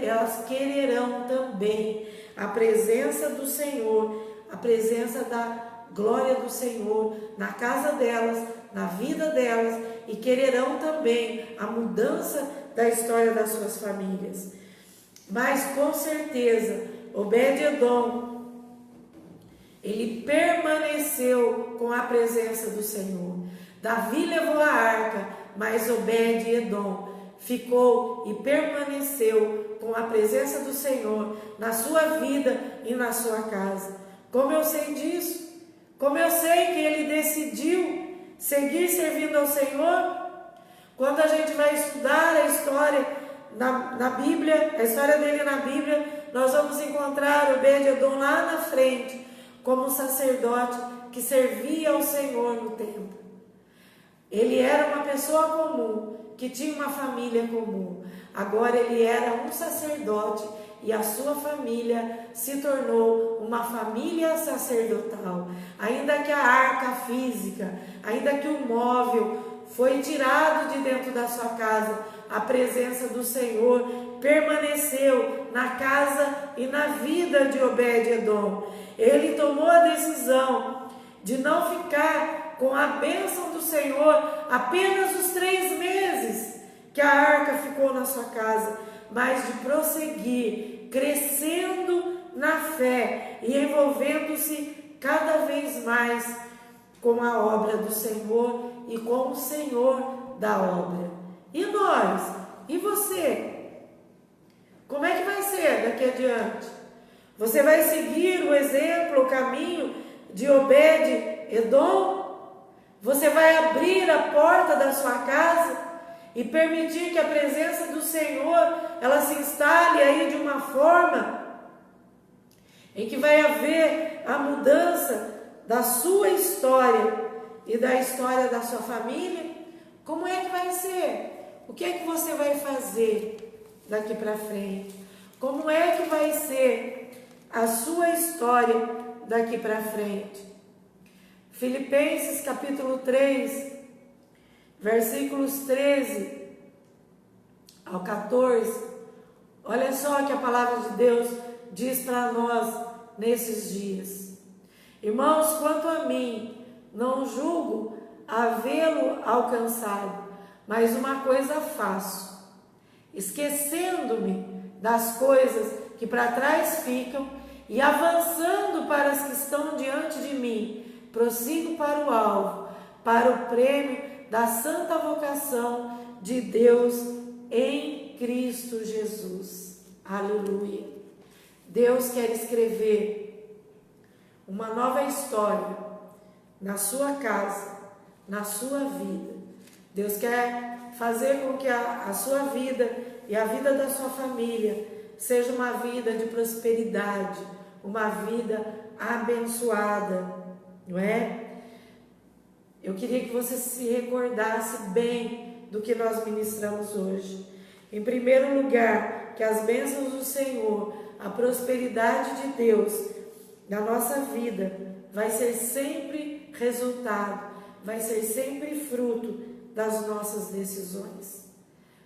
elas quererão também a presença do Senhor, a presença da glória do Senhor na casa delas, na vida delas, e quererão também a mudança da história das suas famílias. Mas com certeza, Obed-edom, ele permaneceu com a presença do Senhor. Davi levou a arca, mas Obed-edom ficou e permaneceu com a presença do Senhor na sua vida e na sua casa. Como eu sei disso? Como eu sei que ele decidiu seguir servindo ao Senhor? Quando a gente vai estudar a história na Bíblia, a história dele na Bíblia, nós vamos encontrar Obed-edom lá na frente, como um sacerdote que servia ao Senhor no templo. Ele era uma pessoa comum, que tinha uma família comum. Agora ele era um sacerdote e a sua família se tornou uma família sacerdotal. Ainda que a arca física, ainda que o móvel foi tirado de dentro da sua casa, a presença do Senhor permaneceu na casa e na vida de Obed-edom. Ele tomou a decisão de não ficar com a bênção do Senhor apenas os 3 meses que a arca ficou na sua casa, mas de prosseguir, crescendo na fé e envolvendo-se cada vez mais com a obra do Senhor e com o Senhor da obra. E nós? E você? Como é que vai ser daqui adiante? Você vai seguir o exemplo, o caminho de Obed-edom? Você vai abrir a porta da sua casa e permitir que a presença do Senhor ela se instale aí de uma forma em que vai haver a mudança da sua história e da história da sua família? Como é que vai ser? O que é que você vai fazer daqui para frente? Como é que vai ser a sua história daqui para frente? Filipenses capítulo 3, versículos 13 ao 14. Olha só o que a palavra de Deus diz para nós nesses dias. Irmãos, quanto a mim, não julgo havê-lo alcançado, mas uma coisa faço, esquecendo-me das coisas que para trás ficam e avançando para as que estão diante de mim, prossigo para o alvo, para o prêmio da santa vocação de Deus em Cristo Jesus. Aleluia. Deus quer escrever uma nova história na sua casa, na sua vida. Deus quer fazer com que a sua vida e a vida da sua família seja uma vida de prosperidade, uma vida abençoada, não é? Eu queria que você se recordasse bem do que nós ministramos hoje. Em primeiro lugar, que as bênçãos do Senhor, a prosperidade de Deus na nossa vida vai ser sempre resultado, vai ser sempre fruto das nossas decisões.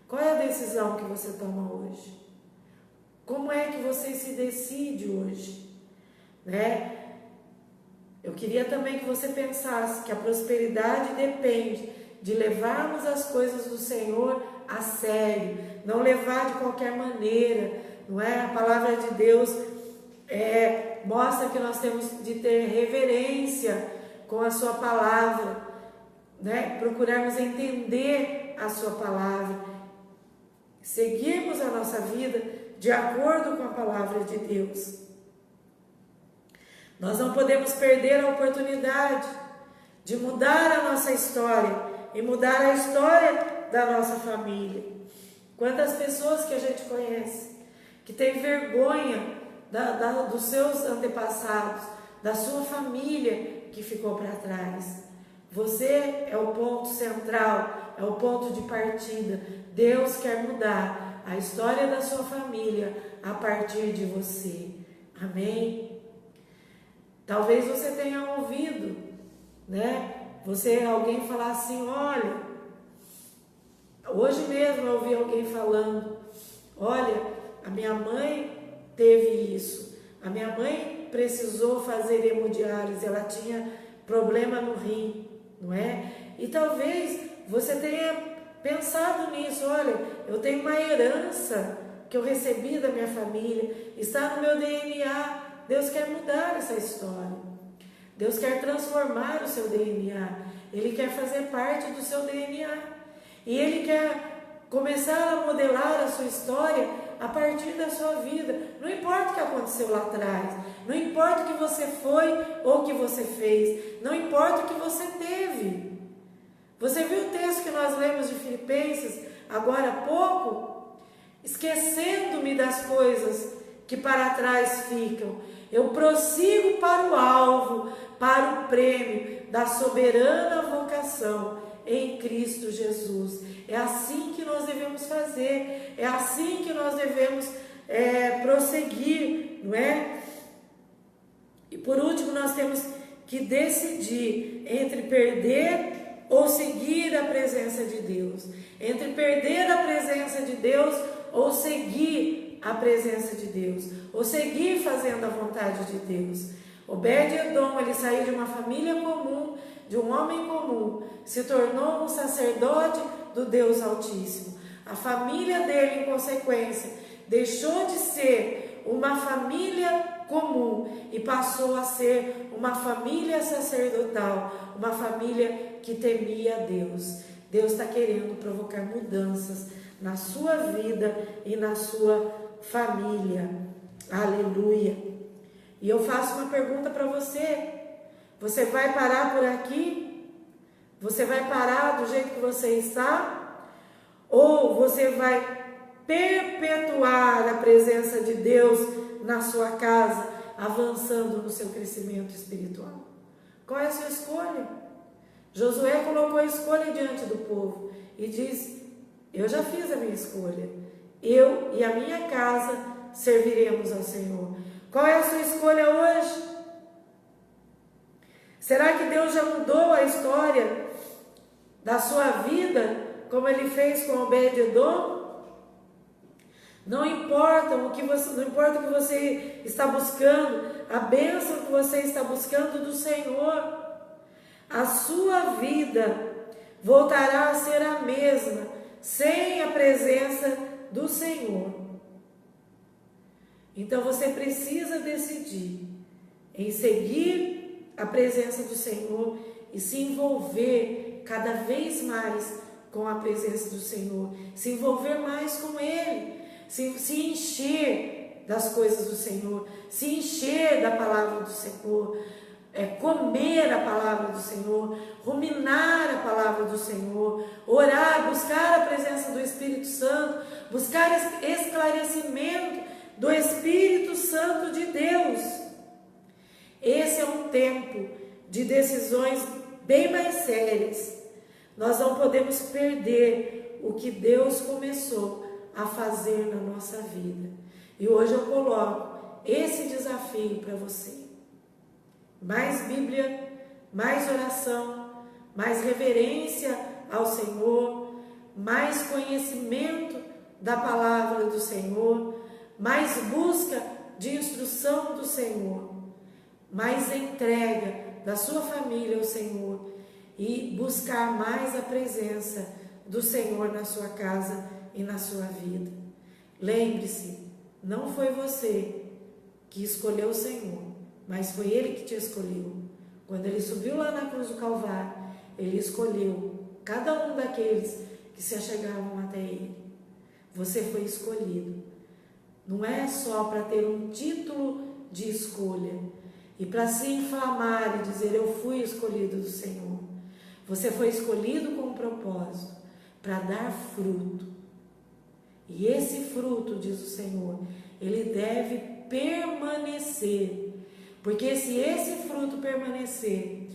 Qual é a decisão que você toma hoje? Como é que você se decide hoje? Eu queria também que você pensasse que a prosperidade depende de levarmos as coisas do Senhor a sério, não levar de qualquer maneira, não é? A palavra de Deus mostra que nós temos de ter reverência com a sua palavra, né? Procurarmos entender a sua palavra, seguirmos a nossa vida de acordo com a palavra de Deus. Nós não podemos perder a oportunidade de mudar a nossa história e mudar a história da nossa família. Quantas pessoas que a gente conhece que tem vergonha dos seus antepassados, da sua família que ficou para trás. Você é o ponto central, é o ponto de partida. Deus quer mudar a história da sua família a partir de você. Amém? Talvez você tenha ouvido, né? Alguém falar assim, olha, hoje mesmo eu ouvi alguém falando, olha, a minha mãe teve isso, a minha mãe precisou fazer hemodiálise, ela tinha problema no rim, não é? E talvez você tenha pensado nisso, olha, eu tenho uma herança que eu recebi da minha família, está no meu DNA. Deus quer mudar essa história. Deus quer transformar o seu DNA. Ele quer fazer parte do seu DNA. E Ele quer começar a modelar a sua história a partir da sua vida. Não importa o que aconteceu lá atrás. Não importa o que você foi ou o que você fez. Não importa o que você teve. Você viu o texto que nós lemos de Filipenses agora há pouco? Esquecendo-me das coisas que para trás ficam, eu prossigo para o alvo, para o prêmio da soberana vocação em Cristo Jesus. É assim que nós devemos fazer, é assim que nós devemos prosseguir, não é? E por último, nós temos que decidir entre perder ou seguir a presença de Deus, entre perder a presença de Deus ou seguir a presença de Deus, ou seguir fazendo a vontade de Deus. Obed-Edom, ele saiu de uma família comum, de um homem comum, se tornou um sacerdote do Deus Altíssimo. A família dele, em consequência, deixou de ser uma família comum e passou a ser uma família sacerdotal, uma família que temia a Deus. Deus está querendo provocar mudanças na sua vida e na sua família. Aleluia. E eu faço uma pergunta para você. Você vai parar por aqui? Você vai parar do jeito que você está? Ou você vai perpetuar a presença de Deus na sua casa, avançando no seu crescimento espiritual? Qual é a sua escolha? Josué colocou a escolha diante do povo e diz: eu já fiz a minha escolha. Eu e a minha casa serviremos ao Senhor. Qual é a sua escolha hoje? Será que Deus já mudou a história da sua vida, como Ele fez com Obed-Edom? Não importa o que você está buscando, a bênção que você está buscando do Senhor, a sua vida voltará a ser a mesma, sem a presença do Senhor. Então você precisa decidir em seguir a presença do Senhor e se envolver cada vez mais com a presença do Senhor, se envolver mais com Ele, se encher das coisas do Senhor, se encher da palavra do Senhor, comer a palavra do Senhor, ruminar a palavra do Senhor, orar, buscar a presença do Espírito Santo, buscar esclarecimento do Espírito Santo de Deus. Esse é um tempo de decisões bem mais sérias. Nós não podemos perder o que Deus começou a fazer na nossa vida. E hoje eu coloco esse desafio para você. Mais Bíblia, mais oração, mais reverência ao Senhor, mais conhecimento da palavra do Senhor, mais busca de instrução do Senhor, mais entrega da sua família ao Senhor e buscar mais a presença do Senhor na sua casa e na sua vida. Lembre-se, não foi você que escolheu o Senhor, mas foi Ele que te escolheu. Quando Ele subiu lá na cruz do Calvário, Ele escolheu cada um daqueles que se achegavam até Ele. Você foi escolhido. Não é só para ter um título de escolha e para se inflamar e dizer eu fui escolhido do Senhor. Você foi escolhido com um propósito, para dar fruto. E esse fruto, diz o Senhor, ele deve permanecer. Porque se esse fruto permanecer,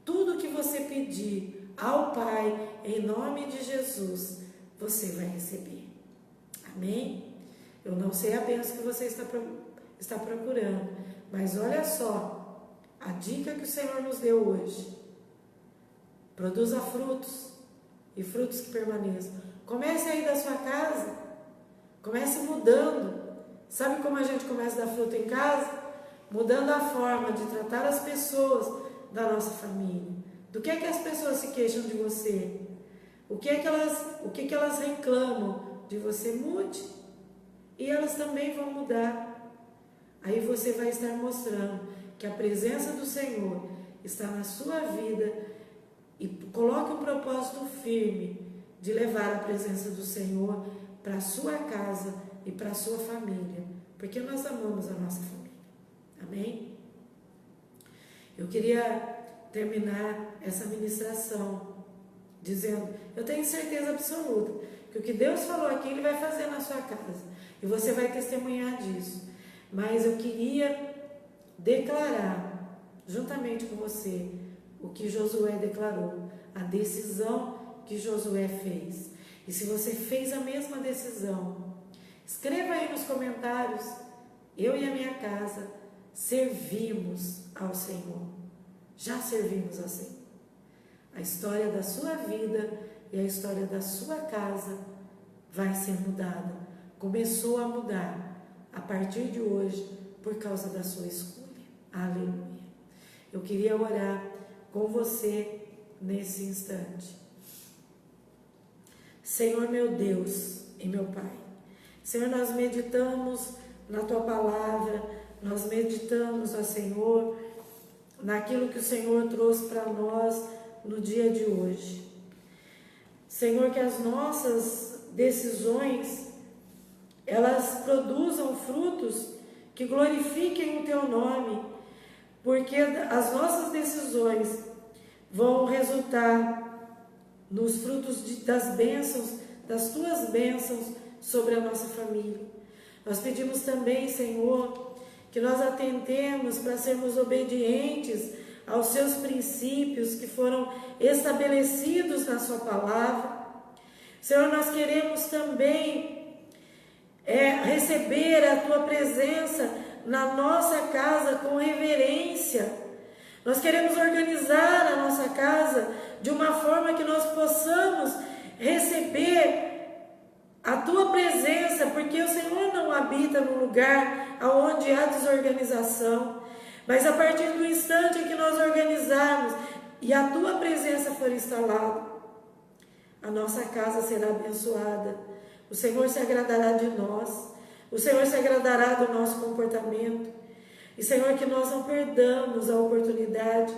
tudo que você pedir ao Pai, em nome de Jesus, você vai receber. Amém? Eu não sei a bênção que você está procurando, mas olha só, a dica que o Senhor nos deu hoje. Produza frutos, e frutos que permaneçam. Comece aí da sua casa, comece mudando. Sabe como a gente começa a dar fruto em casa? Mudando a forma de tratar as pessoas da nossa família. Do que é que as pessoas se queixam de você? O que é que elas reclamam de você? Mude. E elas também vão mudar. Aí você vai estar mostrando que a presença do Senhor está na sua vida e coloque um propósito firme de levar a presença do Senhor para a sua casa e para a sua família, porque nós amamos a nossa família. Amém? Eu queria terminar essa ministração dizendo, eu tenho certeza absoluta que o que Deus falou aqui, Ele vai fazer na sua casa, e você vai testemunhar disso. Mas eu queria declarar, juntamente com você, o que Josué declarou, a decisão que Josué fez. E se você fez a mesma decisão, escreva aí nos comentários, eu e a minha casa servimos ao Senhor. Já servimos ao Senhor. A história da sua vida e a história da sua casa vai ser mudada. Começou a mudar a partir de hoje por causa da sua escolha. Aleluia. Eu queria orar com você nesse instante. Senhor meu Deus e meu Pai, Senhor, nós meditamos na Tua Palavra, nós meditamos, ó Senhor, naquilo que o Senhor trouxe para nós no dia de hoje. Senhor, que as nossas decisões, elas produzam frutos que glorifiquem o Teu nome, porque as nossas decisões vão resultar nos frutos das bênçãos, das Tuas bênçãos sobre a nossa família. Nós pedimos também, Senhor, que nós atentemos para sermos obedientes aos Seus princípios que foram estabelecidos na Sua palavra. Senhor, nós queremos também receber a Tua presença na nossa casa com reverência. Nós queremos organizar a nossa casa de uma forma que nós possamos receber a Tua presença, porque o Senhor não habita num lugar onde há desorganização, mas a partir do instante em que nós organizarmos e a Tua presença for instalada, a nossa casa será abençoada, o Senhor se agradará de nós, o Senhor se agradará do nosso comportamento, e Senhor, que nós não perdamos a oportunidade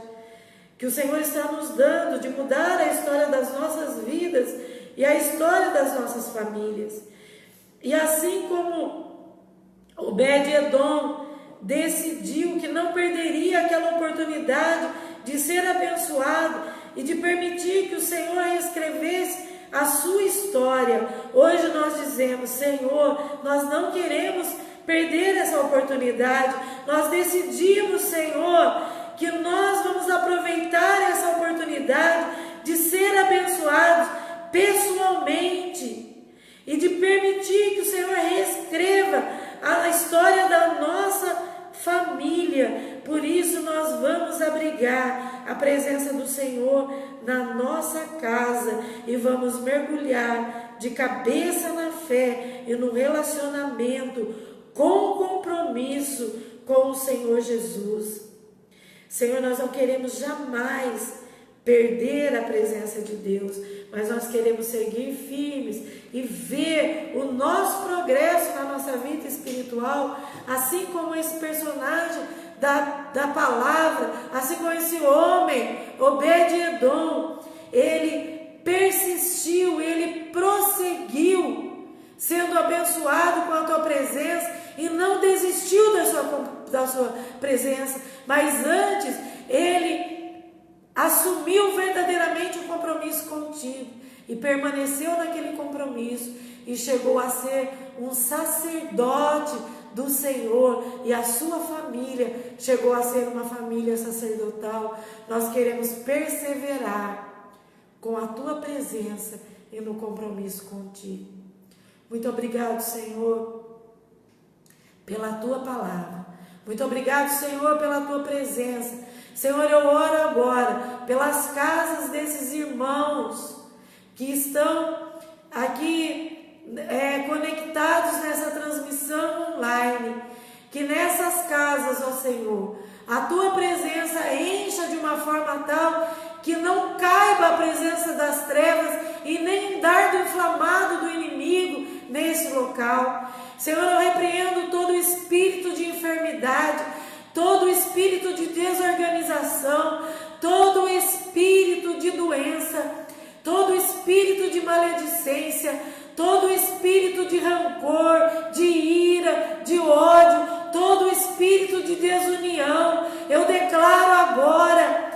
que o Senhor está nos dando de mudar a história das nossas vidas e a história das nossas famílias. E assim como Obed-Edom decidiu que não perderia aquela oportunidade de ser abençoado e de permitir que o Senhor escrevesse a sua história, hoje nós dizemos, Senhor, nós não queremos perder essa oportunidade. Nós decidimos, Senhor, que nós vamos aproveitar essa oportunidade de ser abençoados pessoalmente e de permitir que o Senhor reescreva a história da nossa família. Por isso nós vamos abrigar a presença do Senhor na nossa casa e vamos mergulhar de cabeça na fé e no relacionamento com compromisso com o Senhor Jesus. Senhor, nós não queremos jamais perder a presença de Deus, mas nós queremos seguir firmes e ver o nosso progresso na nossa vida espiritual, assim como esse personagem da palavra, assim como esse homem, Obed-Edom, ele persistiu, ele prosseguiu, sendo abençoado com a tua presença, e não desistiu da sua presença, mas antes ele assumiu verdadeiramente um compromisso contigo e permaneceu naquele compromisso e chegou a ser um sacerdote do Senhor, e a sua família chegou a ser uma família sacerdotal. Nós queremos perseverar com a tua presença e no compromisso contigo. Muito obrigado, Senhor, pela tua palavra. Muito obrigado, Senhor, pela tua presença. Senhor, eu oro agora pelas casas desses irmãos que estão aqui conectados nessa transmissão online, que nessas casas, ó Senhor, a tua presença encha de uma forma tal que não caiba a presença das trevas e nem um dardo inflamado do inimigo nesse local. Senhor, eu repreendo todo espírito de enfermidade, todo espírito de desorganização, todo espírito de doença, todo espírito de maledicência, todo espírito de rancor, de ira, de ódio, todo espírito de desunião, eu declaro agora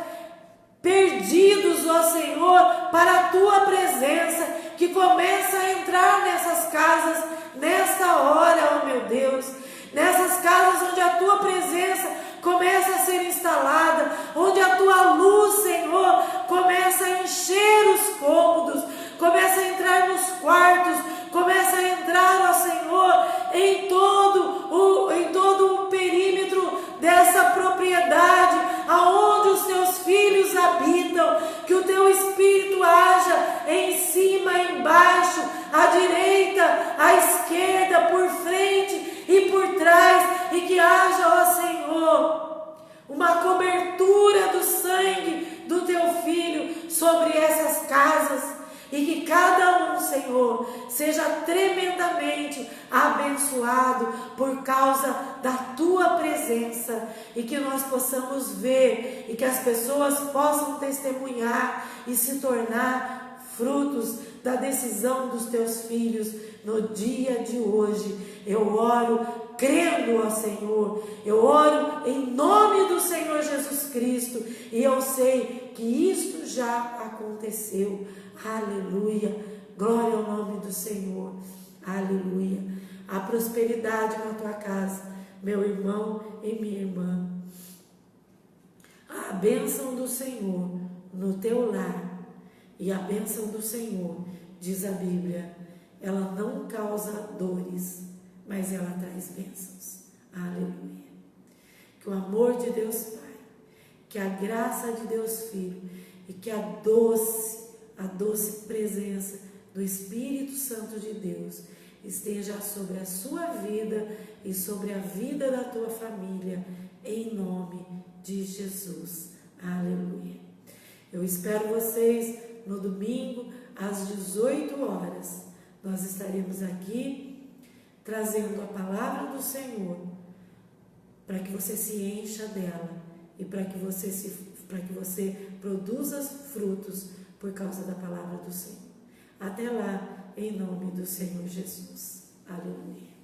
perdidos, ó Senhor, para a tua presença, que começa a entrar nessas casas, nesta hora, ó meu Deus, nessas casas onde a tua presença começa a ser instalada, onde a tua luz, Senhor, começa a encher os cômodos, começa a entrar nos quartos, começa a entrar, ó Senhor, em todo o perímetro dessa propriedade, aonde os teus filhos habitam, que o teu Espírito haja em cima, embaixo, à direita, à esquerda, por frente e por trás, e que haja, ó Senhor, uma cobertura do sangue do teu Filho sobre essas casas, e que cada um, Senhor, seja tremendamente abençoado por causa da tua presença, e que nós possamos ver, e que as pessoas possam testemunhar e se tornar frutos da decisão dos teus filhos no dia de hoje. Eu oro crendo, ó Senhor, eu oro em nome do Senhor Jesus Cristo, e eu sei que isto já aconteceu. Aleluia, glória ao nome do Senhor, aleluia. A prosperidade na tua casa, meu irmão e minha irmã, a bênção do Senhor no teu lar, e a bênção do Senhor, diz a Bíblia, ela não causa dores, mas ela traz bênçãos. Aleluia. Que o amor de Deus Pai, que a graça de Deus Filho e que a doce presença do Espírito Santo de Deus esteja sobre a sua vida e sobre a vida da tua família, em nome de Jesus. Aleluia. Eu espero vocês no domingo às 18 horas. Nós estaremos aqui trazendo a palavra do Senhor para que você se encha dela e para que você produza frutos por causa da palavra do Senhor. Até lá, em nome do Senhor Jesus. Aleluia.